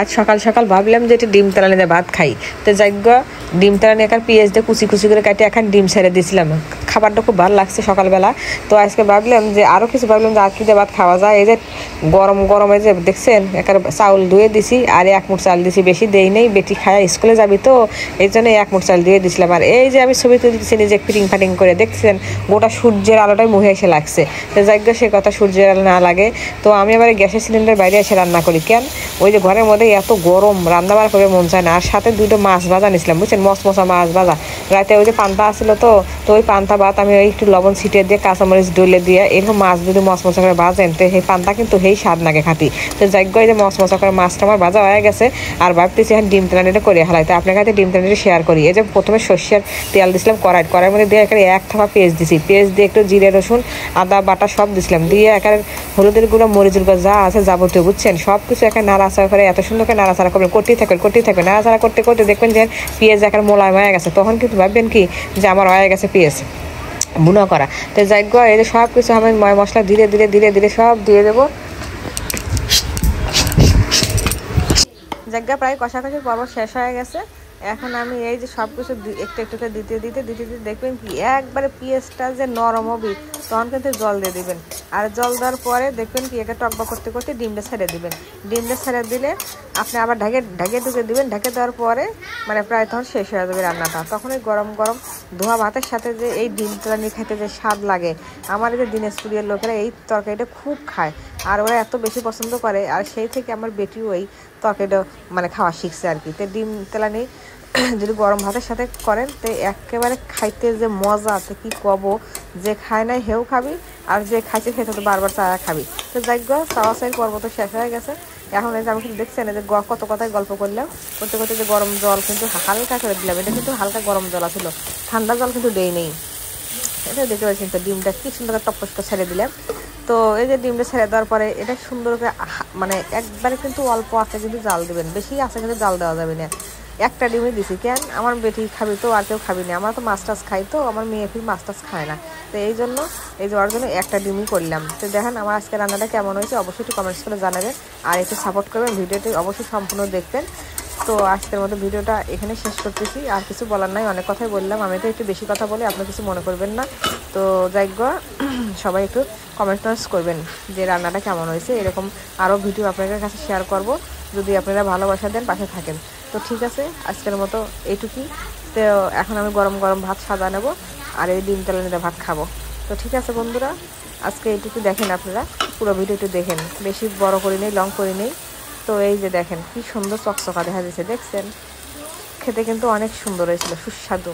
আজ সকাল সকাল ভাবলাম যে একটু ডিম তেলানি দিয়ে ভাত খাই। তো যাইগ ডিম তেলানি একার পেঁয়াজ দিয়ে কুচি কুচি করে কাটে এখন ডিম ছেড়ে দিয়েছিলাম। খাবারটা খুব ভালো লাগছে সকালবেলা। তো আজকে ভাবলাম যে আরও কিছু ভাবলাম যে আর কি দিয়ে ভাত খাওয়া যায়। এই যে গরম গরম এই যে দেখছেন একার চাউল ধুয়ে দিছি আর 1 মুঠ চাল দিছি, বেশি দেই নেই, বেটি খায়া স্কুলে যাবি তো এই জন্য 1 মুঠ চাল দিয়ে দিছিলাম। আর এই যে আমি ছবি তুলতেছি নিজে ফিটিং ফাটিং করে, দেখছেন গোটা সূর্যের আলোটাই মুখে এসে লাগছে। তো যাইগ সে কথা সূর্যের আলো না লাগে। তো আমি আবার গ্যাসের সিলিন্ডার বাইরে এসে রান্না করি। কেন ওই যে ঘরের মধ্যে এত গরম রান্না বান্না করে মন চায় না। আর সাথে 2টো মাছ ভাজা নিয়েছিলাম বুঝছেন, মশমশা মাছ ভাজা। রাতে ওই যে পান্তা আসছিলো তো ওই পান্তা ভাত আমি ওই একটু লবণ ছিটিয়ে দিয়ে কাঁচামরিচ ডলে দিয়ে এরকম মাছ যদি মশমশা করে ভাজেন তো সেই পান্তা কিন্তু সেই স্বাদ লাগে খাতি। তো যাইগ এই যে মশমশা করে মাছটা আমার ভাজা হয়ে গেছে। আর ভাবতেছি এখন ডিম তেলানিটা করে হালাই। তো আপনার কাছে ডিম তেলানিটা শেয়ার করি। এই যে প্রথমে সর্ষের তেল দিছিলাম কড়াইয়ের মধ্যে দিয়ে এখানে 1 থাবা পেঁয়াজ দিছি, পেঁয়াজ দিয়ে একটু জিরে রসুন আদা বাটা সব দিছিলাম, দিয়ে এখানে হলুদের গুঁড়ো মরিচের গুঁড়ো যা আছে যাবতীয় বুঝছেন সব কিছু এখানে নাড়াচাড়া করে এত সুন্দর করে নাড়াচাড়া করবেন, করতেই থাকবেন নাড়াচাড়া করতে করতে দেখবেন যে পেঁয়াজ এখানে মোলায়েম হয়ে গেছে। তখন কিন্তু ভাববেন কি যে আমার হয়ে গেছে পেঁয়াজ বুনা করা। তো যাই গো এই যে সব কিছু আমি ময় মশলা ধীরে ধীরে ধীরে ধীরে সব দিয়ে দেবো। জায়গা প্রায় কষাকষির পর্ব শেষ হয়ে গেছে। এখন আমি এই যে সব কিছু একটু একটু করে দিতে দিতে দেখবেন কি একবারে পেঁয়াজটা যে নরম হবে তখন কিন্তু জল দিয়ে দিবেন। আর জল দেওয়ার পরে দেখবেন কি একে টকবক করতে করতে ডিমটা ছেড়ে দিবেন। ডিমটা ছেড়ে দিলে আপনি আবার ঢেকে ঢুকে দিবেন। ঢেকে দেওয়ার পরে মানে প্রায় তখন শেষ হয়ে যাবে রান্নাটা। তখন ওই গরম গরম ধোয়া ভাতের সাথে যে এই ডিম তেলানি খেতে যে স্বাদ লাগে, আমার এই যে দিনাজপুরের লোকেরা এই তরকারিটা খুব খায় আর ওরা এত বেশি পছন্দ করে। আর সেই থেকে আমার বেটিও এই তরকারিটা মানে খাওয়া শিখছে আর কি। তো ডিম তেলানি যদি গরম ভাতের সাথে করেন তো একেবারে খাইতে যে মজা আছে কি কব, যে খায় নাই হেও খাবি আর যে খাইছে খেতে তো বারবার চায়া খাবি। তো যাই গো চাওয়া চাই পর্ব তো শেষ হয়ে গেছে। এখন এই যে আমি কিন্তু দেখছেন এই যে কত কথাই গল্প করলাম করতে করতে যে গরম জল কিন্তু হালকা করে দিলাম। এটা কিন্তু হালকা গরম জল ছিল, ঠান্ডা জল কিন্তু দেই নেই। এটা দেখতে পাচ্ছেন তো ডিমটা কি সুন্দর করে টপস করে ছেড়ে দিলাম। তো এই যে ডিমটা ছেড়ে দেওয়ার পরে এটা সুন্দর করে মানে একবারে কিন্তু অল্প আছে কিন্তু জাল দেবেন, বেশি আছে কিন্তু জাল দেওয়া যাবে না। একটা ডিমই দিছি, কেন আমার বেটি খাবি তো আর কেউ খাবি না, আমরা তো মাছ টাছ খাই তো আমার মেয়ে ফির মাছ টাছ খায় না। তো এই জন্য এই যে ওর জন্য একটা ডিমই করলাম। তো দেখেন আমার আজকে রান্নাটা কেমন হয়েছে অবশ্যই একটু কমেন্টস করে জানাবেন আর একটু সাপোর্ট করবেন, ভিডিওটি অবশ্যই সম্পূর্ণ দেখবেন। তো আজকের মতো ভিডিওটা এখানে শেষ করতেছি, আর কিছু বলার নাই, অনেক কথাই বললাম। আমি তো একটু বেশি কথা বলি, আপনার কিছু মনে করবেন না। তো যাই গো সবাই একটু কমেন্টস করবেন যে রান্নাটা কেমন হয়েছে। এরকম আরও ভিডিও আপনাদের কাছে শেয়ার করব যদি আপনারা ভালোবাসা দেন, পাশে থাকেন। তো ঠিক আছে আজকের মতো এইটুকুই। তো এখন আমি গরম গরম ভাত সাজা নেব আর এই ডিম তেলানিতে ভাত খাবো। তো ঠিক আছে বন্ধুরা আজকে এইটুকু দেখেন, আপনারা পুরো ভিডিওটি দেখেন, বেশি বড় করে নেই লং করে নেই। তো এই যে দেখেন কি সুন্দর চকচকা দেখা যাচ্ছে, দেখছেন খেতে কিন্তু অনেক সুন্দর হয়েছিল, সুস্বাদু।